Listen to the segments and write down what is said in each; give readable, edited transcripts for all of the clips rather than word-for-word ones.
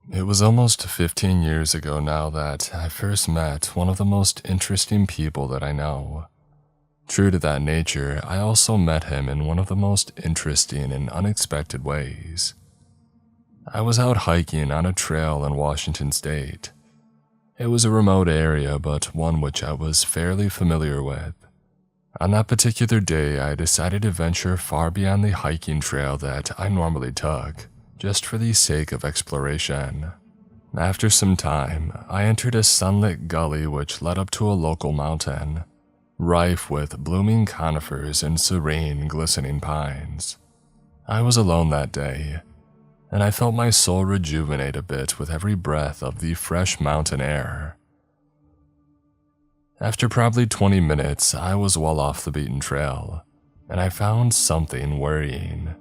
It was almost 15 years ago now that I first met one of the most interesting people that I know. True to that nature, I also met him in one of the most interesting and unexpected ways. I was out hiking on a trail in Washington State. It was a remote area, but one which I was fairly familiar with. On that particular day, I decided to venture far beyond the hiking trail that I normally took, just for the sake of exploration. After some time, I entered a sunlit gully which led up to a local mountain, rife with blooming conifers and serene, glistening pines. I was alone that day, and I felt my soul rejuvenate a bit with every breath of the fresh mountain air. After probably 20 minutes, I was well off the beaten trail, and I found something worrying.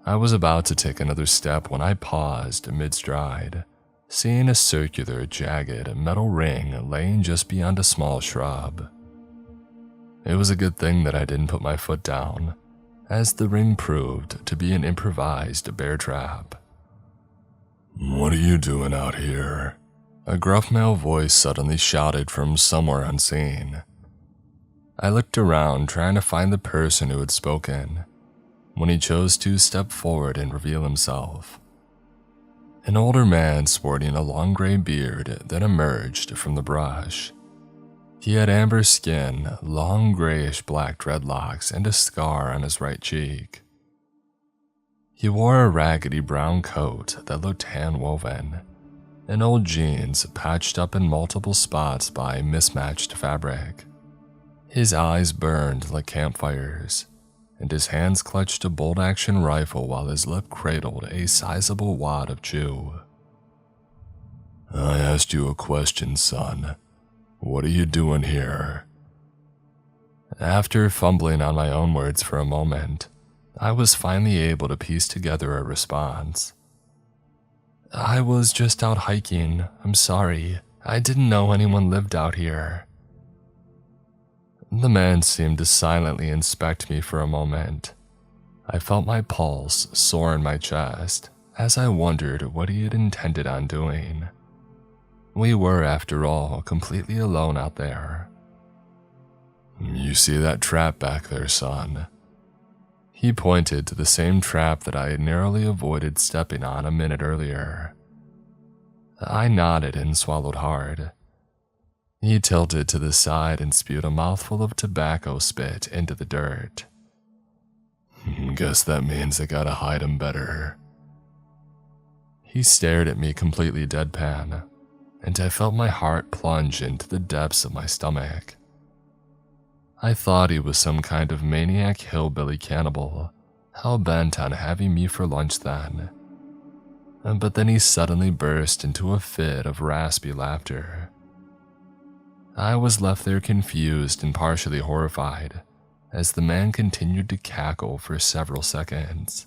I was about to take another step when I paused mid-stride, seeing a circular, jagged metal ring laying just beyond a small shrub. It was a good thing that I didn't put my foot down, as the ring proved to be an improvised bear trap. "What are you doing out here?" A gruff male voice suddenly shouted from somewhere unseen. I looked around, trying to find the person who had spoken, when he chose to step forward and reveal himself. An older man sporting a long gray beard that emerged from the brush. He had amber skin, long grayish black dreadlocks, and a scar on his right cheek. He wore a raggedy brown coat that looked hand-woven, and old jeans patched up in multiple spots by mismatched fabric. His eyes burned like campfires, and his hands clutched a bolt-action rifle while his lip cradled a sizable wad of chew. "I asked you a question, son. What are you doing here?" After fumbling on my own words for a moment, I was finally able to piece together a response. "I was just out hiking. I'm sorry. I didn't know anyone lived out here." The man seemed to silently inspect me for a moment. I felt my pulse soar in my chest as I wondered what he had intended on doing. We were, after all, completely alone out there. "You see that trap back there, son?" He pointed to the same trap that I had narrowly avoided stepping on a minute earlier. I nodded and swallowed hard. He tilted to the side and spewed a mouthful of tobacco spit into the dirt. "Guess that means I gotta hide him better." He stared at me completely deadpan, and I felt my heart plunge into the depths of my stomach. I thought he was some kind of maniac hillbilly cannibal, hell-bent on having me for lunch then. But then he suddenly burst into a fit of raspy laughter. I was left there confused and partially horrified, as the man continued to cackle for several seconds.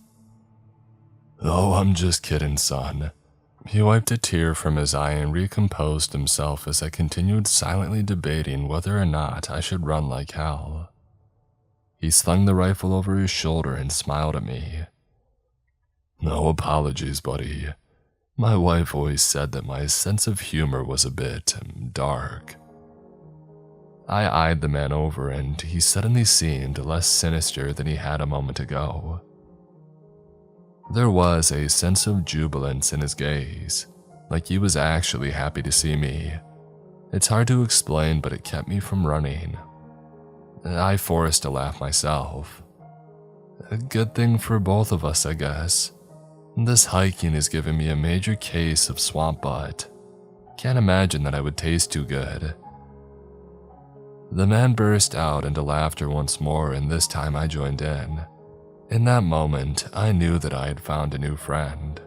"Oh, I'm just kidding, son." He wiped a tear from his eye and recomposed himself as I continued silently debating whether or not I should run like hell. He slung the rifle over his shoulder and smiled at me. "No apologies, buddy. My wife always said that my sense of humor was a bit dark." I eyed the man over, and he suddenly seemed less sinister than he had a moment ago. There was a sense of jubilance in his gaze, like he was actually happy to see me. It's hard to explain, but it kept me from running. I forced a laugh myself. A good thing for both of us, I guess. This hiking is giving me a major case of swamp butt. Can't imagine that I would taste too good. The man burst out into laughter once more, and this time I joined in. In that moment, I knew that I had found a new friend.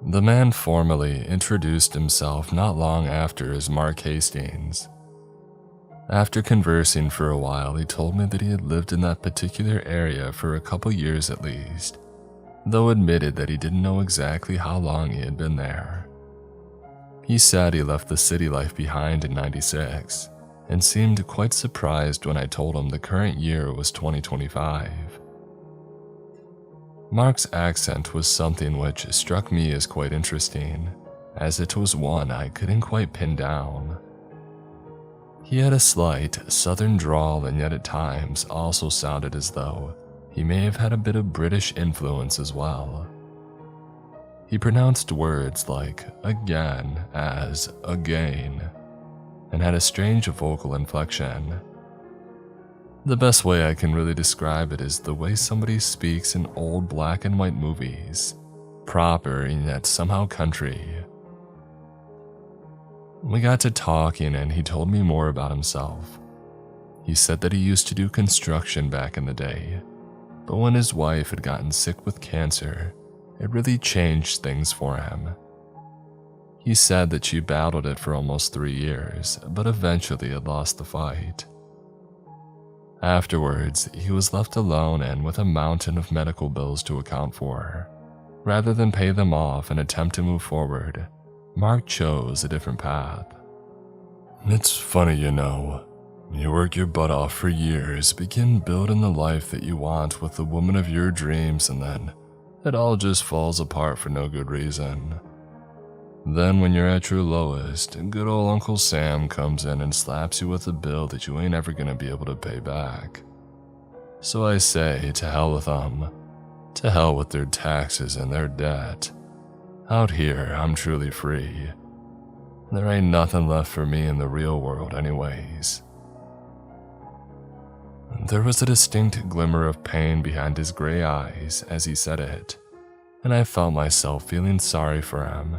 The man formally introduced himself not long after as Mark Hastings. After conversing for a while, he told me that he had lived in that particular area for a couple years at least, though admitted that he didn't know exactly how long he had been there. He said he left the city life behind in '96, and seemed quite surprised when I told him the current year was 2025. Mark's accent was something which struck me as quite interesting, as it was one I couldn't quite pin down. He had a slight southern drawl and yet at times also sounded as though he may have had a bit of British influence as well. He pronounced words like again as again, and had a strange vocal inflection. The best way I can really describe it is the way somebody speaks in old black and white movies, proper and yet somehow country. We got to talking and he told me more about himself. He said that he used to do construction back in the day, but when his wife had gotten sick with cancer, it really changed things for him. He said that she battled it for almost 3 years, but eventually had lost the fight. Afterwards, he was left alone and with a mountain of medical bills to account for. Rather than pay them off and attempt to move forward, Mark chose a different path. It's funny, you know. You work your butt off for years, begin building the life that you want with the woman of your dreams, and then it all just falls apart for no good reason. Then when you're at your lowest, good old Uncle Sam comes in and slaps you with a bill that you ain't ever gonna be able to pay back. So I say, to hell with them. To hell with their taxes and their debt. Out here, I'm truly free. There ain't nothing left for me in the real world anyways. There was a distinct glimmer of pain behind his gray eyes as he said it, and I felt myself feeling sorry for him.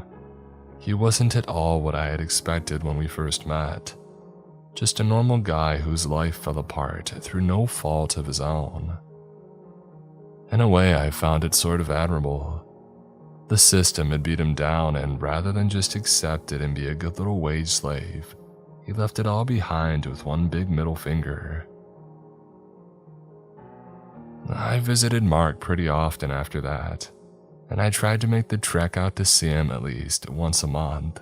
He wasn't at all what I had expected when we first met. Just a normal guy whose life fell apart through no fault of his own. In a way, I found it sort of admirable. The system had beat him down, and rather than just accept it and be a good little wage slave, he left it all behind with one big middle finger. I visited Mark pretty often after that, and I tried to make the trek out to see him at least once a month.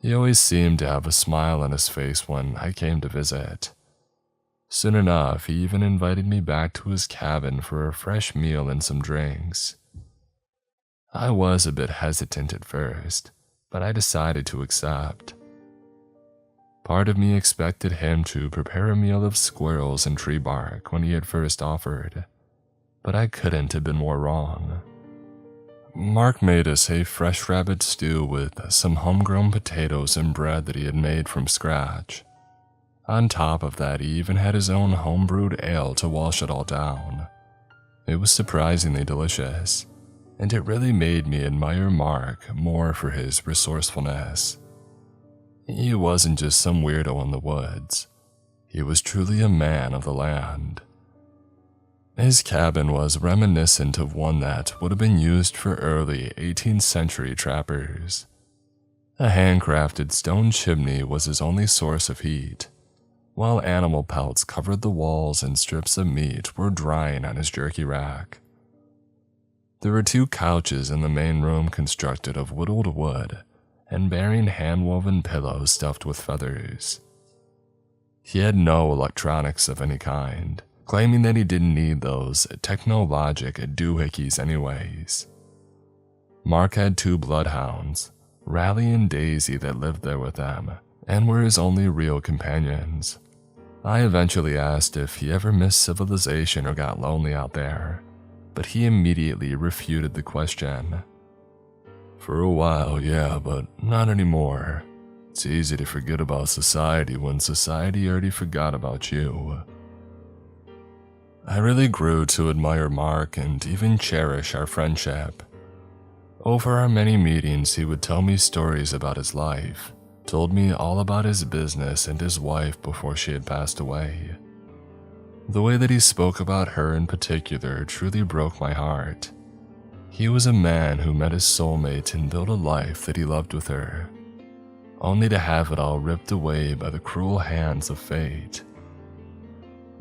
He always seemed to have a smile on his face when I came to visit. Soon enough, he even invited me back to his cabin for a fresh meal and some drinks. I was a bit hesitant at first, but I decided to accept. Part of me expected him to prepare a meal of squirrels and tree bark when he had first offered, but I couldn't have been more wrong. Mark made us a fresh rabbit stew with some homegrown potatoes and bread that he had made from scratch. On top of that, he even had his own homebrewed ale to wash it all down. It was surprisingly delicious, and it really made me admire Mark more for his resourcefulness. He wasn't just some weirdo in the woods. He was truly a man of the land. His cabin was reminiscent of one that would have been used for early 18th century trappers. A handcrafted stone chimney was his only source of heat, while animal pelts covered the walls and strips of meat were drying on his jerky rack. There were 2 couches in the main room constructed of whittled wood and bearing hand-woven pillows stuffed with feathers. He had no electronics of any kind, claiming that he didn't need those technologic doohickeys anyways. Mark had 2 bloodhounds, Rally and Daisy, that lived there with them, and were his only real companions. I eventually asked if he ever missed civilization or got lonely out there, but he immediately refuted the question. For a while, yeah, but not anymore. It's easy to forget about society when society already forgot about you. I really grew to admire Mark and even cherish our friendship. Over our many meetings, he would tell me stories about his life, told me all about his business and his wife before she had passed away. The way that he spoke about her in particular truly broke my heart. He was a man who met his soulmate and built a life that he loved with her, only to have it all ripped away by the cruel hands of fate.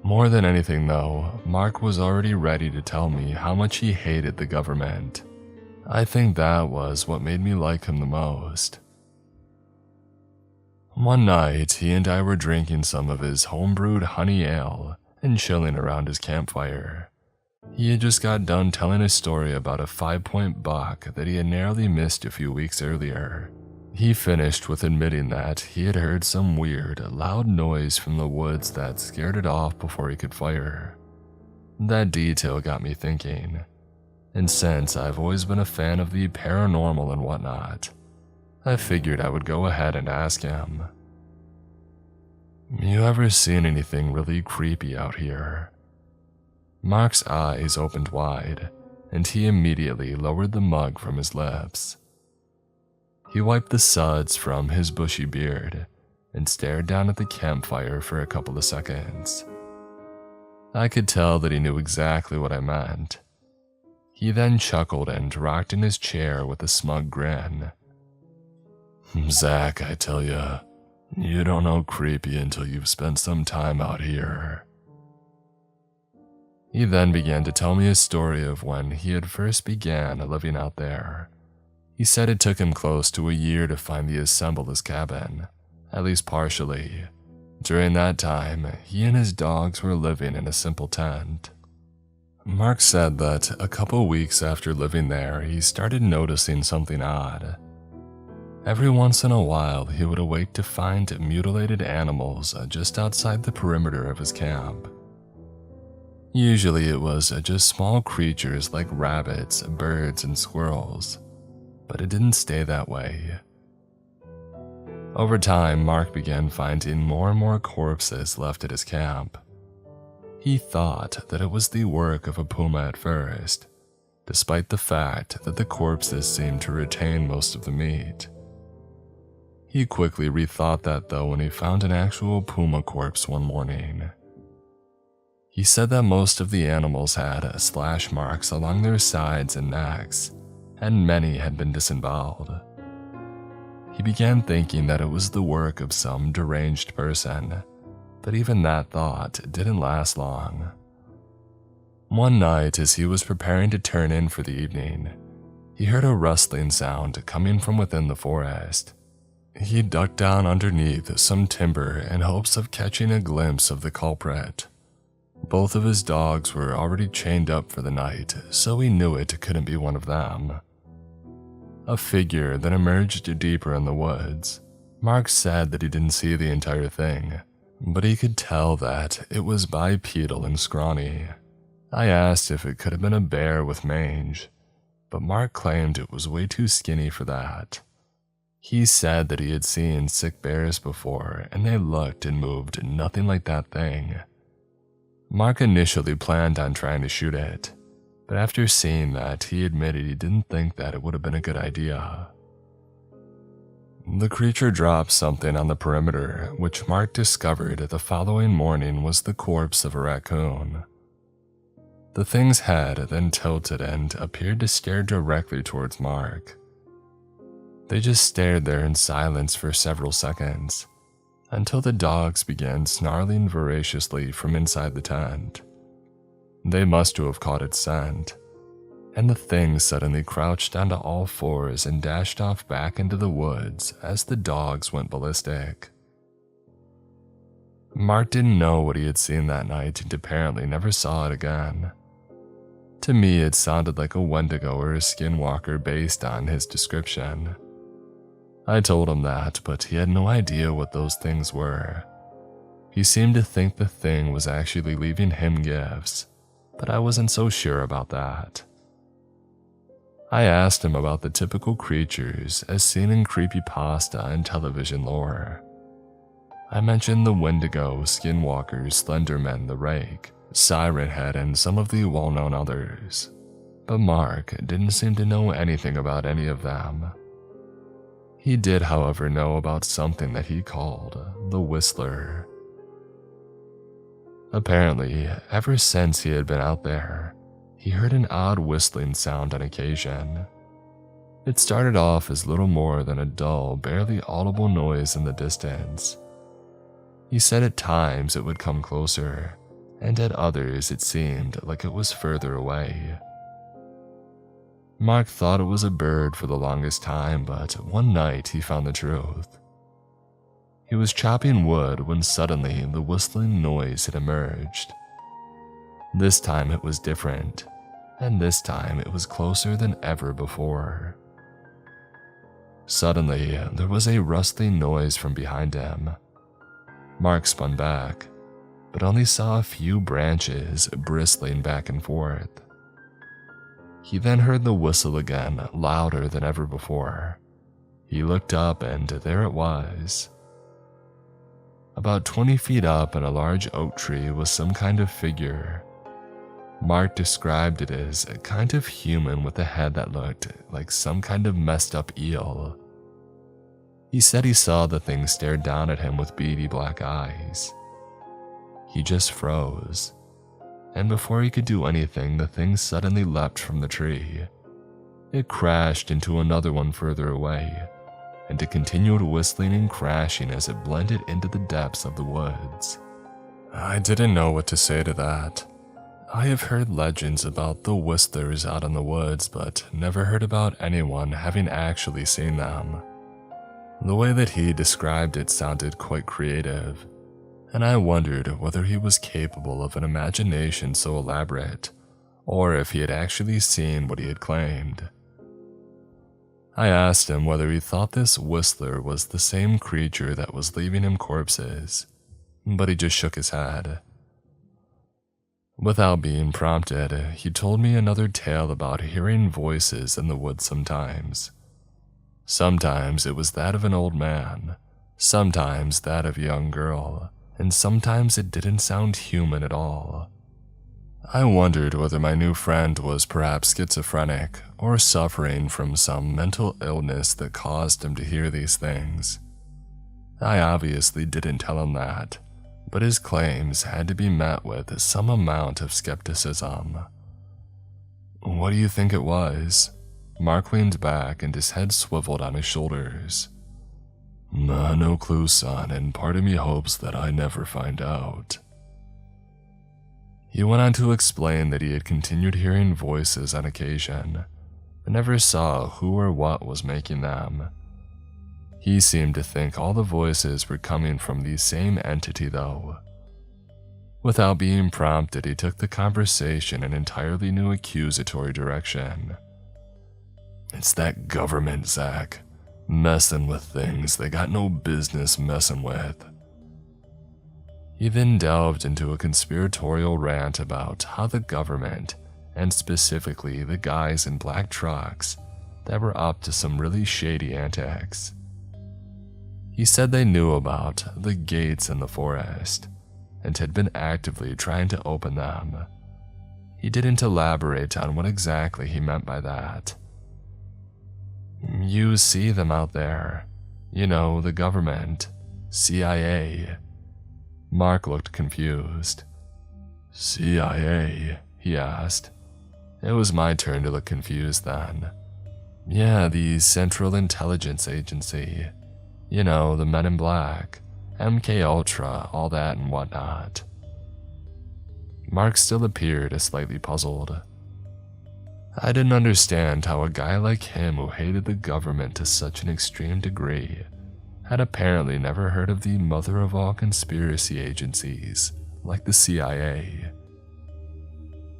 More than anything though, Mark was already ready to tell me how much he hated the government. I think that was what made me like him the most. One night, he and I were drinking some of his homebrewed honey ale and chilling around his campfire. He had just got done telling a story about a 5-point buck that he had narrowly missed a few weeks earlier. He finished with admitting that he had heard some weird, loud noise from the woods that scared it off before he could fire. That detail got me thinking, and since I've always been a fan of the paranormal and whatnot, I figured I would go ahead and ask him. "You ever seen anything really creepy out here?" Mark's eyes opened wide, and he immediately lowered the mug from his lips. He wiped the suds from his bushy beard and stared down at the campfire for a couple of seconds. I could tell that he knew exactly what I meant. He then chuckled and rocked in his chair with a smug grin. "Zach, I tell ya, you don't know creepy until you've spent some time out here." He then began to tell me a story of when he had first began living out there. He said it took him close to a year to finally assemble his cabin, at least partially. During that time, he and his dogs were living in a simple tent. Mark said that a couple weeks after living there, he started noticing something odd. Every once in a while, he would awake to find mutilated animals just outside the perimeter of his camp. Usually it was just small creatures like rabbits, birds, and squirrels, but it didn't stay that way. Over time, Mark began finding more and more corpses left at his camp. He thought that it was the work of a puma at first, despite the fact that the corpses seemed to retain most of the meat. He quickly rethought that though when he found an actual puma corpse one morning. He said that most of the animals had slash marks along their sides and necks, and many had been disemboweled. He began thinking that it was the work of some deranged person, but even that thought didn't last long. One night, as he was preparing to turn in for the evening, he heard a rustling sound coming from within the forest. He ducked down underneath some timber in hopes of catching a glimpse of the culprit. Both of his dogs were already chained up for the night, so he knew it couldn't be one of them. A figure then emerged deeper in the woods. Mark said that he didn't see the entire thing, but he could tell that it was bipedal and scrawny. I asked if it could have been a bear with mange, but Mark claimed it was way too skinny for that. He said that he had seen sick bears before, and they looked and moved nothing like that thing. Mark initially planned on trying to shoot it, but after seeing that, he admitted he didn't think that it would have been a good idea. The creature dropped something on the perimeter, which Mark discovered the following morning was the corpse of a raccoon. The thing's head then tilted and appeared to stare directly towards Mark. They just stared there in silence for several seconds, until the dogs began snarling voraciously from inside the tent. They must have caught its scent, and the thing suddenly crouched onto all fours and dashed off back into the woods as the dogs went ballistic. Mark didn't know what he had seen that night and apparently never saw it again. To me, it sounded like a Wendigo or a skinwalker based on his description. I told him that, but he had no idea what those things were. He seemed to think the thing was actually leaving him gifts, but I wasn't so sure about that. I asked him about the typical creatures as seen in creepypasta and television lore. I mentioned the Wendigo, Skinwalkers, Slenderman, the Rake, Siren Head, and some of the well-known others, but Mark didn't seem to know anything about any of them. He did, however, know about something that he called the Whistler. Apparently, ever since he had been out there, he heard an odd whistling sound on occasion. It started off as little more than a dull, barely audible noise in the distance. He said at times it would come closer, and at others it seemed like it was further away. Mark thought it was a bird for the longest time, but one night he found the truth. He was chopping wood when suddenly the whistling noise had emerged. This time it was different, and this time it was closer than ever before. Suddenly, there was a rustling noise from behind him. Mark spun back, but only saw a few branches bristling back and forth. He then heard the whistle again, louder than ever before. He looked up and there it was. About 20 feet up in a large oak tree was some kind of figure. Mark described it as a kind of human with a head that looked like some kind of messed up eel. He said he saw the thing stare down at him with beady black eyes. He just froze, and before he could do anything, the thing suddenly leapt from the tree. It crashed into another one further away, and it continued whistling and crashing as it blended into the depths of the woods. I didn't know what to say to that. I have heard legends about the whistlers out in the woods, but never heard about anyone having actually seen them. The way that he described it sounded quite creative, and I wondered whether he was capable of an imagination so elaborate, or if he had actually seen what he had claimed. I asked him whether he thought this whistler was the same creature that was leaving him corpses, but he just shook his head. Without being prompted, he told me another tale about hearing voices in the woods sometimes. Sometimes it was that of an old man, sometimes that of a young girl, and sometimes it didn't sound human at all. I wondered whether my new friend was perhaps schizophrenic or suffering from some mental illness that caused him to hear these things. I obviously didn't tell him that, but his claims had to be met with some amount of skepticism. What do you think it was? Mark leaned back and his head swiveled on his shoulders. No clue, son, and part of me hopes that I never find out. He went on to explain that he had continued hearing voices on occasion, but never saw who or what was making them. He seemed to think all the voices were coming from the same entity, though. Without being prompted, he took the conversation in an entirely new accusatory direction. It's that government, Zach, messing with things they got no business messing with. He then delved into a conspiratorial rant about how the government, and specifically the guys in black trucks, that were up to some really shady antics. He said they knew about the gates in the forest, and had been actively trying to open them. He didn't elaborate on what exactly he meant by that. You see them out there. You know, the government. CIA. Mark looked confused. CIA? He asked. It was my turn to look confused then. Yeah, the Central Intelligence Agency. You know, the Men in Black, MK Ultra, all that and whatnot. Mark still appeared slightly puzzled. I didn't understand how a guy like him who hated the government to such an extreme degree had apparently never heard of the mother of all conspiracy agencies, like the CIA.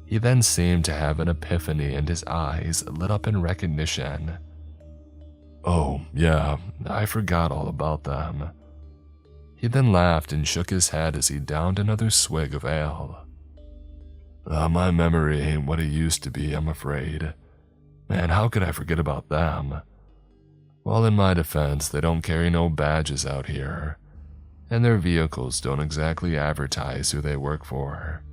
He then seemed to have an epiphany and his eyes lit up in recognition. Oh, yeah, I forgot all about them. He then laughed and shook his head as he downed another swig of ale. My memory ain't what it used to be, I'm afraid. Man, how could I forget about them? Well, in my defense, they don't carry no badges out here, and their vehicles don't exactly advertise who they work for.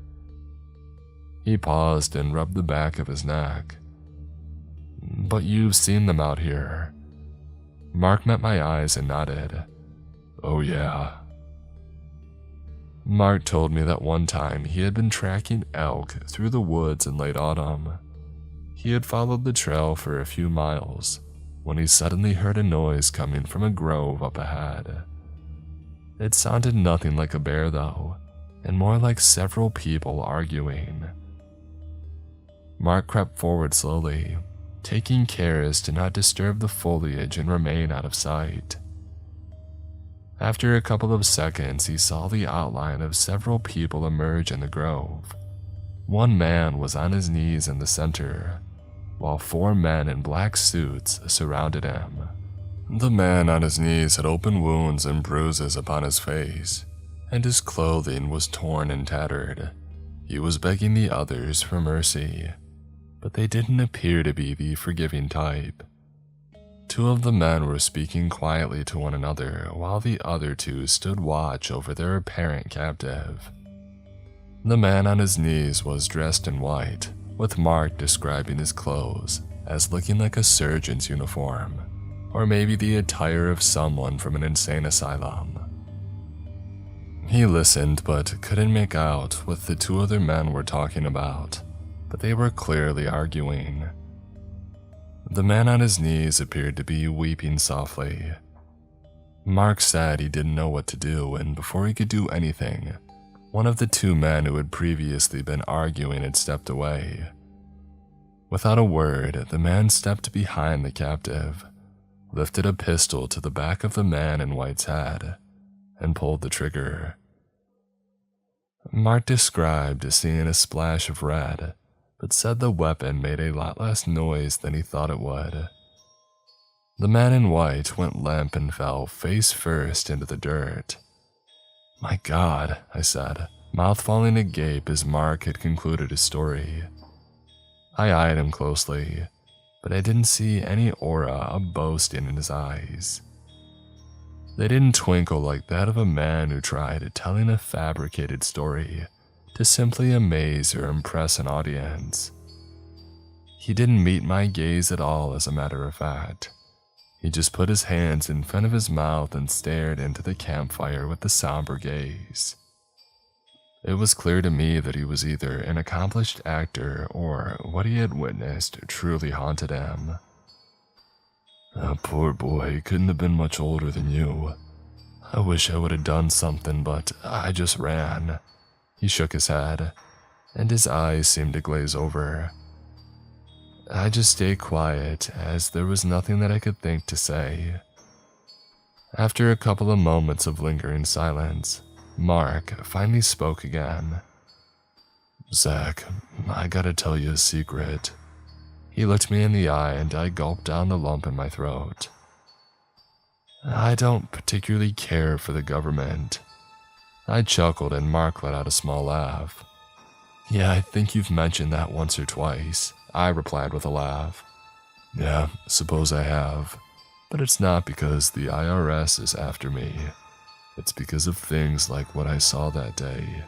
He paused and rubbed the back of his neck. But you've seen them out here. Mark met my eyes and nodded. Oh yeah. Mark told me that one time he had been tracking elk through the woods in late autumn. He had followed the trail for a few miles when he suddenly heard a noise coming from a grove up ahead. It sounded nothing like a bear though, and more like several people arguing. Mark crept forward slowly, taking care as to not disturb the foliage and remain out of sight. After a couple of seconds, he saw the outline of several people emerge in the grove. One man was on his knees in the center, while 4 men in black suits surrounded him. The man on his knees had open wounds and bruises upon his face, and his clothing was torn and tattered. He was begging the others for mercy, but they didn't appear to be the forgiving type. 2 of the men were speaking quietly to one another, while the other 2 stood watch over their apparent captive. The man on his knees was dressed in white, with Mark describing his clothes as looking like a surgeon's uniform, or maybe the attire of someone from an insane asylum. He listened but couldn't make out what the 2 other men were talking about, but they were clearly arguing. The man on his knees appeared to be weeping softly. Mark said he didn't know what to do, and before he could do anything, one of the 2 men who had previously been arguing had stepped away. Without a word, the man stepped behind the captive, lifted a pistol to the back of the man in white's head, and pulled the trigger. Mark described seeing a splash of red, but said the weapon made a lot less noise than he thought it would. The man in white went limp and fell face first into the dirt. "My God," I said, mouth falling agape as Mark had concluded his story. I eyed him closely, but I didn't see any aura of boasting in his eyes. They didn't twinkle like that of a man who tried telling a fabricated story to simply amaze or impress an audience. He didn't meet my gaze at all, as a matter of fact. He just put his hands in front of his mouth and stared into the campfire with a somber gaze. It was clear to me that he was either an accomplished actor or what he had witnessed truly haunted him. "That poor boy couldn't have been much older than you. I wish I would have done something, but I just ran." He shook his head, and his eyes seemed to glaze over. I just stayed quiet, as there was nothing that I could think to say. After a couple of moments of lingering silence, Mark finally spoke again. "Zach, I gotta tell you a secret." He looked me in the eye and I gulped down the lump in my throat. "I don't particularly care for the government." I chuckled and Mark let out a small laugh. "Yeah, I think you've mentioned that once or twice," I replied with a laugh. "Yeah, suppose I have. But it's not because the IRS is after me. It's because of things like what I saw that day.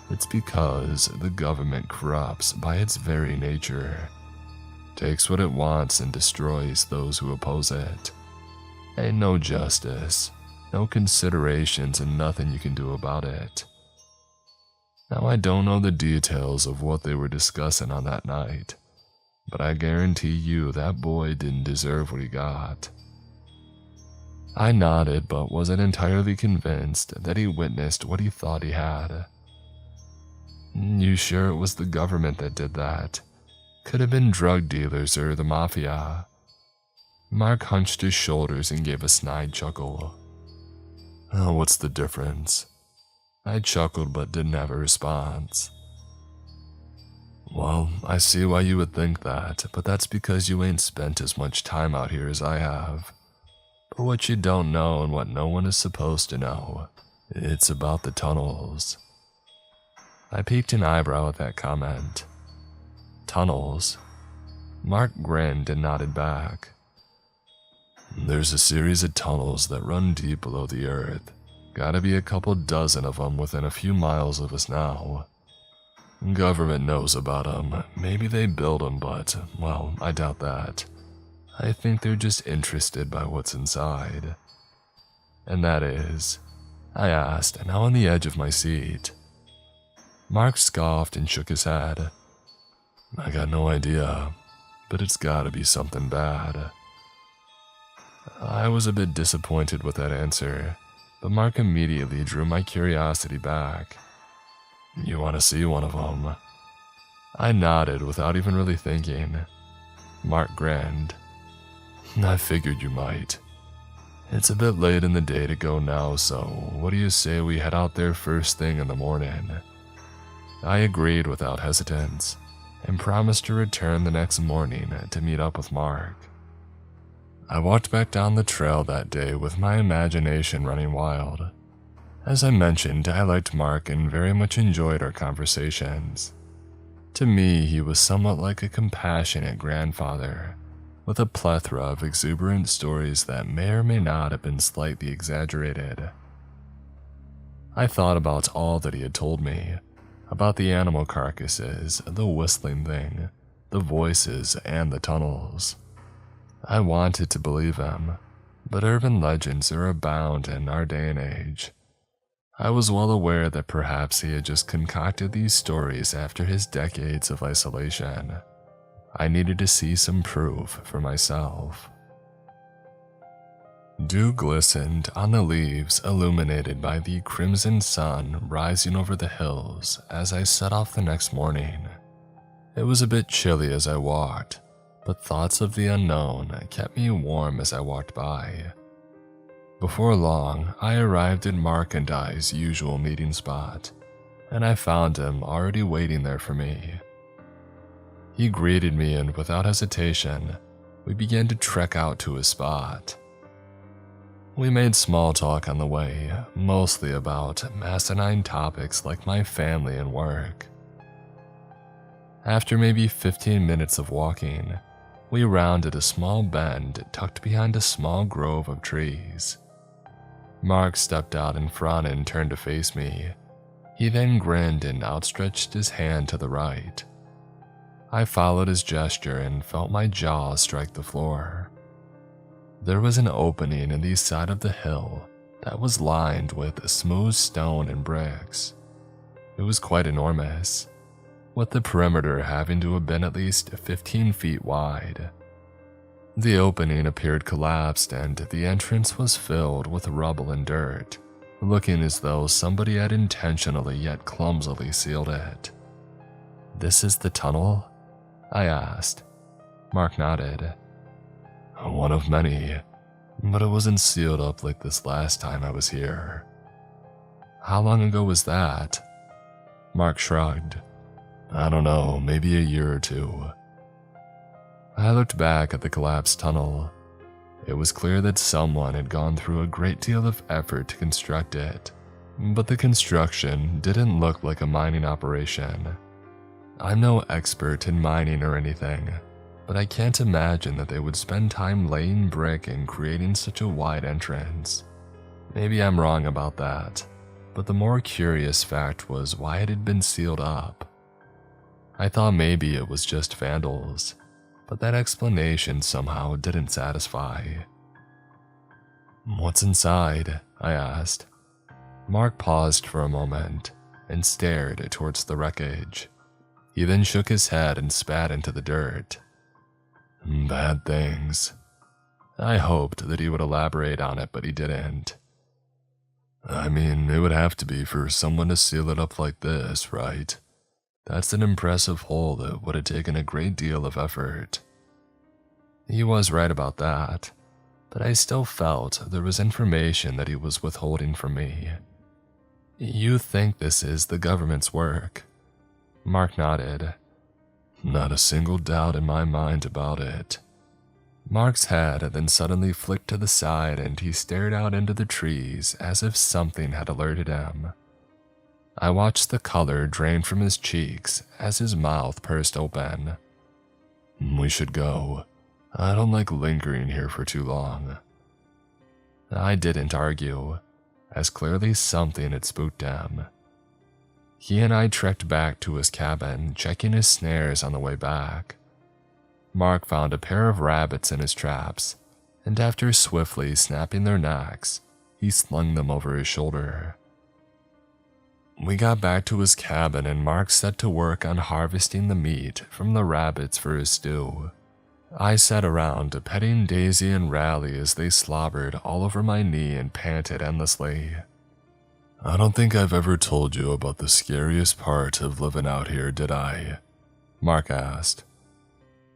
It's because the government corrupts by its very nature. Takes what it wants and destroys those who oppose it. Ain't no justice, no considerations, and nothing you can do about it." Now, I don't know the details of what they were discussing on that night, but I guarantee you that boy didn't deserve what he got. I nodded, but wasn't entirely convinced that he witnessed what he thought he had. "You sure it was the government that did that? Could have been drug dealers or the mafia." Mark hunched his shoulders and gave a snide chuckle. "Oh, what's the difference?" I chuckled but didn't have a response. "Well, I see why you would think that, but that's because you ain't spent as much time out here as I have. But what you don't know and what no one is supposed to know, it's about the tunnels." I peeked an eyebrow at that comment. "Tunnels?" Mark grinned and nodded back. "There's a series of tunnels that run deep below the earth. Gotta be a couple dozen of them within a few miles of us now. Government knows about them. Maybe they build them, but, well, I doubt that. I think they're just interested by what's inside." "And that is?" I asked, now on the edge of my seat. Mark scoffed and shook his head. "I got no idea, but it's gotta be something bad." I was a bit disappointed with that answer, but Mark immediately drew my curiosity back. "You want to see one of them?" I nodded without even really thinking. Mark grinned. "I figured you might. It's a bit late in the day to go now, so what do you say we head out there first thing in the morning?" I agreed without hesitance and promised to return the next morning to meet up with Mark. I walked back down the trail that day with my imagination running wild. As I mentioned, I liked Mark and very much enjoyed our conversations. To me, he was somewhat like a compassionate grandfather, with a plethora of exuberant stories that may or may not have been slightly exaggerated. I thought about all that he had told me, about the animal carcasses, the whistling thing, the voices, and the tunnels. I wanted to believe him, but urban legends are abound in our day and age. I was well aware that perhaps he had just concocted these stories after his decades of isolation. I needed to see some proof for myself. Dew glistened on the leaves illuminated by the crimson sun rising over the hills as I set off the next morning. It was a bit chilly as I walked, but thoughts of the unknown kept me warm as I walked by. Before long, I arrived at Mark and I's usual meeting spot, and I found him already waiting there for me. He greeted me and without hesitation, we began to trek out to his spot. We made small talk on the way, mostly about asinine topics like my family and work. After maybe 15 minutes of walking, we rounded a small bend tucked behind a small grove of trees. Mark stepped out in front and turned to face me. He then grinned and outstretched his hand to the right. I followed his gesture and felt my jaw strike the floor. There was an opening in the side of the hill that was lined with smooth stone and bricks. It was quite enormous, with the perimeter having to have been at least 15 feet wide. The opening appeared collapsed and the entrance was filled with rubble and dirt, looking as though somebody had intentionally yet clumsily sealed it. "This is the tunnel?" I asked. Mark nodded. "One of many, but it wasn't sealed up like this last time I was here." "How long ago was that?" Mark shrugged. "I don't know, maybe a year or two." I looked back at the collapsed tunnel. It was clear that someone had gone through a great deal of effort to construct it, but the construction didn't look like a mining operation. I'm no expert in mining or anything, but I can't imagine that they would spend time laying brick and creating such a wide entrance. Maybe I'm wrong about that, but the more curious fact was why it had been sealed up. I thought maybe it was just vandals, but that explanation somehow didn't satisfy. "What's inside?" I asked. Mark paused for a moment and stared towards the wreckage. He then shook his head and spat into the dirt. "Bad things." I hoped that he would elaborate on it, but he didn't. "I mean, it would have to be for someone to seal it up like this, right? That's an impressive hole that would have taken a great deal of effort." He was right about that, but I still felt there was information that he was withholding from me. "You think this is the government's work?" Mark nodded. "Not a single doubt in my mind about it." Mark's head then suddenly flicked to the side and he stared out into the trees as if something had alerted him. I watched the color drain from his cheeks as his mouth pursed open. "We should go. I don't like lingering here for too long." I didn't argue, as clearly something had spooked him. He and I trekked back to his cabin, checking his snares on the way back. Mark found a pair of rabbits in his traps, and after swiftly snapping their necks, he slung them over his shoulder. We got back to his cabin and Mark set to work on harvesting the meat from the rabbits for his stew. I sat around petting Daisy and Rally as they slobbered all over my knee and panted endlessly. "I don't think I've ever told you about the scariest part of living out here, did I?" Mark asked.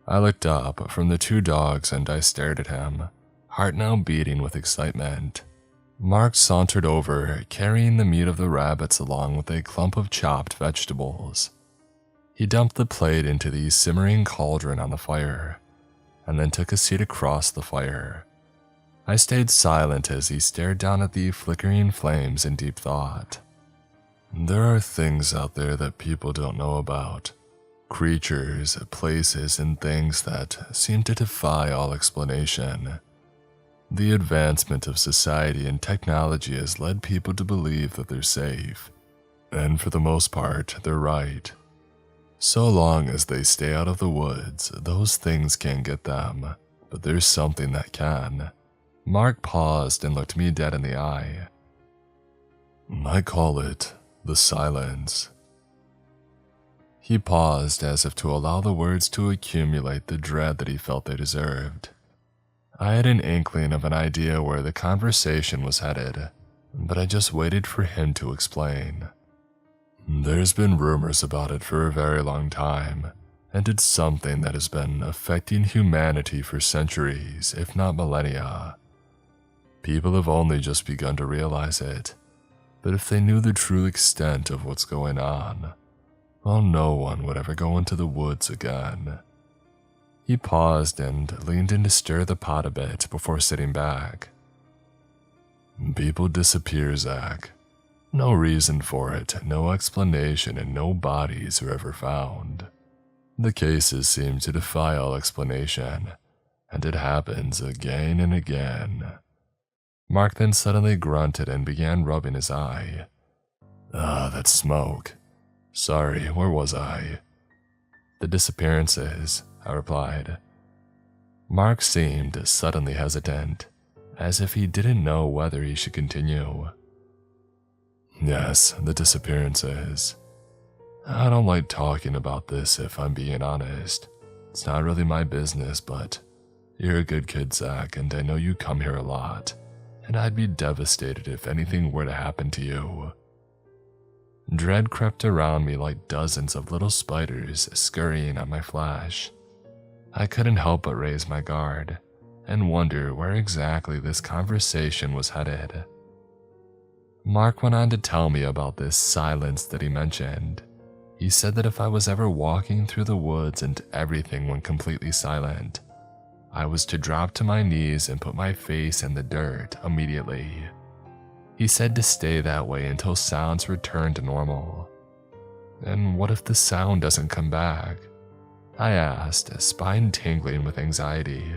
I looked up from the two dogs and I stared at him, heart now beating with excitement. Mark sauntered over, carrying the meat of the rabbits along with a clump of chopped vegetables. He dumped the plate into the simmering cauldron on the fire, and then took a seat across the fire. I stayed silent as he stared down at the flickering flames in deep thought. There are things out there that people don't know about. Creatures, places, and things that seem to defy all explanation. The advancement of society and technology has led people to believe that they're safe, and for the most part, they're right. So long as they stay out of the woods, those things can't get them, but there's something that can. Mark paused and looked me dead in the eye. I call it the silence. He paused as if to allow the words to accumulate the dread that he felt they deserved. I had an inkling of an idea where the conversation was headed, but I just waited for him to explain. There's been rumors about it for a very long time, and it's something that has been affecting humanity for centuries, if not millennia. People have only just begun to realize it, but if they knew the true extent of what's going on, well, no one would ever go into the woods again. He paused and leaned in to stir the pot a bit before sitting back. People disappear, Zach. No reason for it, no explanation, and no bodies are ever found. The cases seem to defy all explanation, and it happens again and again. Mark then suddenly grunted and began rubbing his eye. That smoke. Sorry, where was I? The disappearances, I replied. Mark seemed suddenly hesitant, as if he didn't know whether he should continue. Yes, the disappearances. I don't like talking about this if I'm being honest. It's not really my business, but you're a good kid, Zach, and I know you come here a lot, and I'd be devastated if anything were to happen to you. Dread crept around me like dozens of little spiders scurrying at my flesh. I couldn't help but raise my guard and wonder where exactly this conversation was headed. Mark went on to tell me about this silence that he mentioned. He said that if I was ever walking through the woods and everything went completely silent, I was to drop to my knees and put my face in the dirt immediately. He said to stay that way until sounds returned to normal. And what if the sound doesn't come back? I asked, spine tingling with anxiety.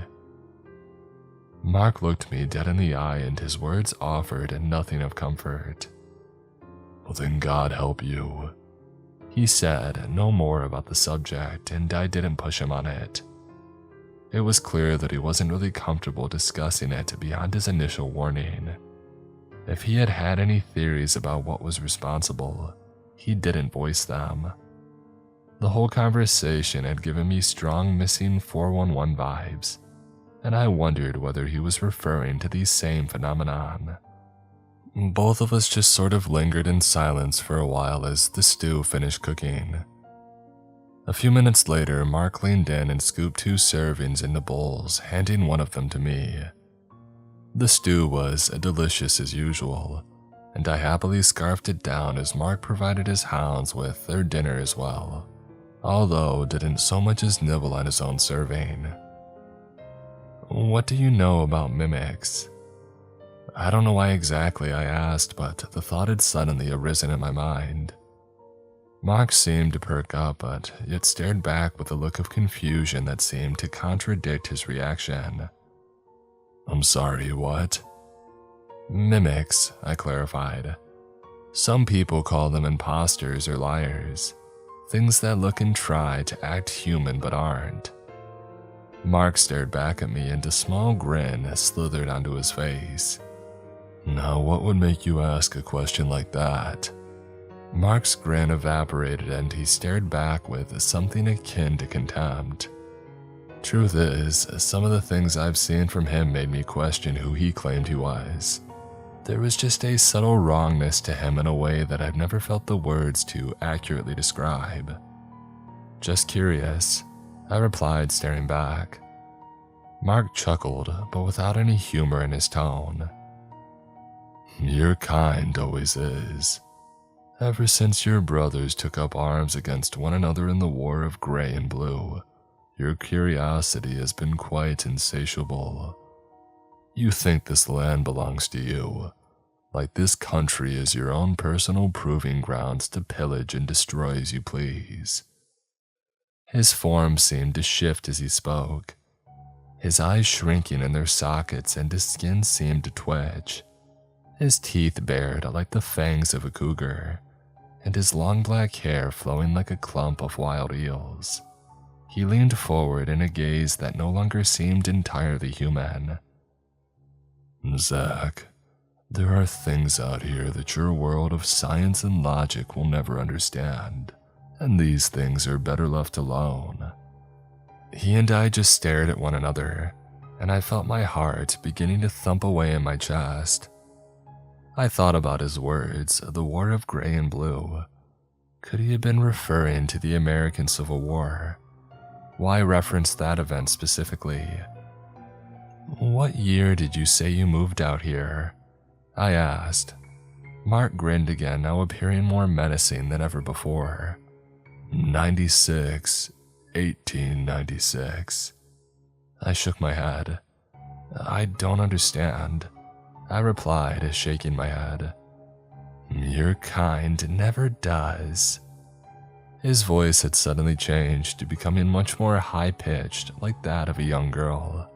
Mark looked me dead in the eye and his words offered nothing of comfort. Well, then God help you. He said no more about the subject, and I didn't push him on it. It was clear that he wasn't really comfortable discussing it beyond his initial warning. If he had had any theories about what was responsible, he didn't voice them. The whole conversation had given me strong missing 411 vibes, and I wondered whether he was referring to the same phenomenon. Both of us just sort of lingered in silence for a while as the stew finished cooking. A few minutes later, Mark leaned in and scooped 2 servings into bowls, handing one of them to me. The stew was delicious as usual, and I happily scarfed it down as Mark provided his hounds with their dinner as well, although didn't so much as nibble on his own serving. What do you know about mimics? I don't know why exactly I asked, but the thought had suddenly arisen in my mind. Mark seemed to perk up, but yet stared back with a look of confusion that seemed to contradict his reaction. I'm sorry, what? Mimics, I clarified. Some people call them imposters or liars, things that look and try to act human but aren't. Mark stared back at me and a small grin slithered onto his face. Now, what would make you ask a question like that? Mark's grin evaporated and he stared back with something akin to contempt. Truth is, some of the things I've seen from him made me question who he claimed he was. There was just a subtle wrongness to him in a way that I've never felt the words to accurately describe. Just curious, I replied, staring back. Mark chuckled, but without any humor in his tone. Your kind always is. Ever since your brothers took up arms against one another in the War of Gray and Blue, your curiosity has been quite insatiable. You think this land belongs to you, like this country is your own personal proving grounds to pillage and destroy as you please. His form seemed to shift as he spoke, his eyes shrinking in their sockets and his skin seemed to twitch. His teeth bared like the fangs of a cougar, and his long black hair flowing like a clump of wild eels. He leaned forward in a gaze that no longer seemed entirely human. Zach, there are things out here that your world of science and logic will never understand, and these things are better left alone. He and I just stared at one another, and I felt my heart beginning to thump away in my chest. I thought about his words, the War of Gray and Blue. Could he have been referring to the American Civil War? Why reference that event specifically? What year did you say you moved out here? I asked. Mark grinned again, now appearing more menacing than ever before. 1896. I shook my head. I don't understand, I replied, shaking my head. Your kind never does. His voice had suddenly changed, becoming much more high-pitched, like that of a young girl.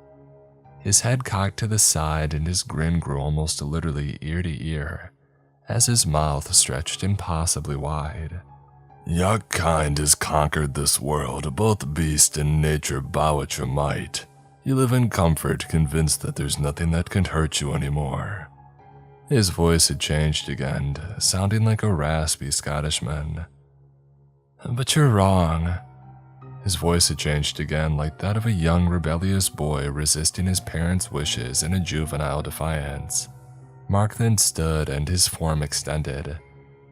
His head cocked to the side and his grin grew almost literally ear to ear, as his mouth stretched impossibly wide. Your kind has conquered this world, both beast and nature bow at your might. You live in comfort, convinced that there's nothing that can hurt you anymore. His voice had changed again, sounding like a raspy Scottishman. But you're wrong. His voice had changed again, like that of a young rebellious boy resisting his parents' wishes in a juvenile defiance. Mark then stood and his form extended,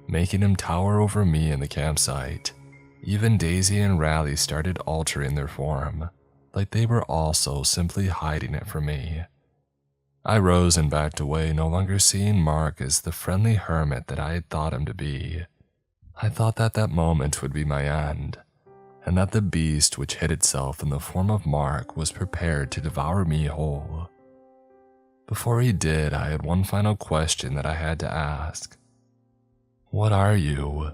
making him tower over me in the campsite. Even Daisy and Rally started altering their form, like they were also simply hiding it from me. I rose and backed away, no longer seeing Mark as the friendly hermit that I had thought him to be. I thought that that moment would be my end, and that the beast which hid itself in the form of Mark was prepared to devour me whole. Before he did, I had one final question that I had to ask. What are you?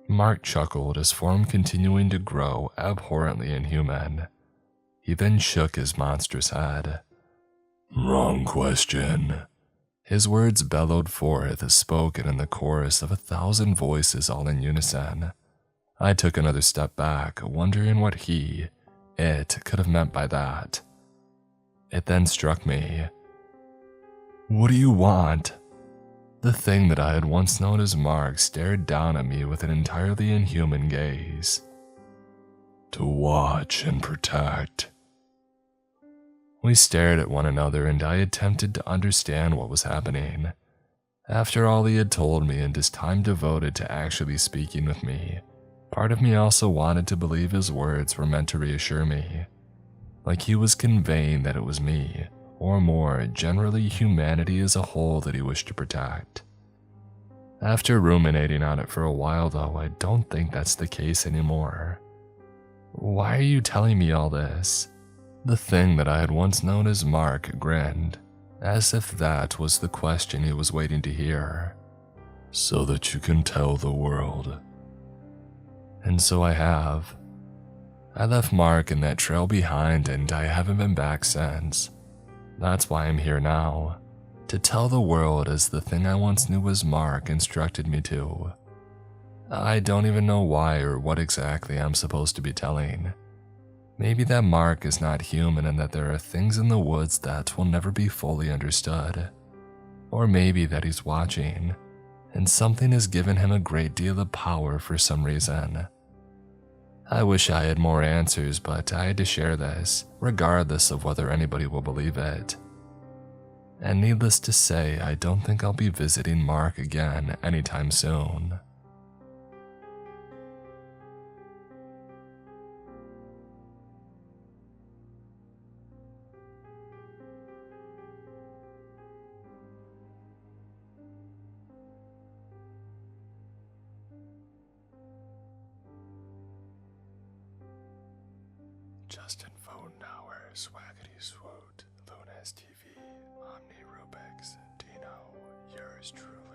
Mark chuckled, his form continuing to grow abhorrently inhuman. He then shook his monstrous head. Wrong question. His words bellowed forth, spoken in the chorus of 1,000 voices all in unison. I took another step back, wondering what it could have meant by that. It then struck me. What do you want? The thing that I had once known as Mark stared down at me with an entirely inhuman gaze. To watch and protect. We stared at one another and I attempted to understand what was happening. After all he had told me and his time devoted to actually speaking with me, part of me also wanted to believe his words were meant to reassure me, like he was conveying that it was me, or more generally humanity as a whole that he wished to protect. After ruminating on it for a while though, I don't think that's the case anymore. Why are you telling me all this? The thing that I had once known as Mark grinned, as if that was the question he was waiting to hear. So that you can tell the world. And so I have. I left Mark and that trail behind and I haven't been back since. That's why I'm here now, to tell the world as the thing I once knew as Mark instructed me to. I don't even know why or what exactly I'm supposed to be telling. Maybe that Mark is not human and that there are things in the woods that will never be fully understood. Or maybe that he's watching, and something has given him a great deal of power for some reason. I wish I had more answers, but I had to share this, regardless of whether anybody will believe it. And needless to say, I don't think I'll be visiting Mark again anytime soon. Justin Fodenauer, Swaggity Swoot, Lunas TV, Omni Rubix, Dino, yours truly.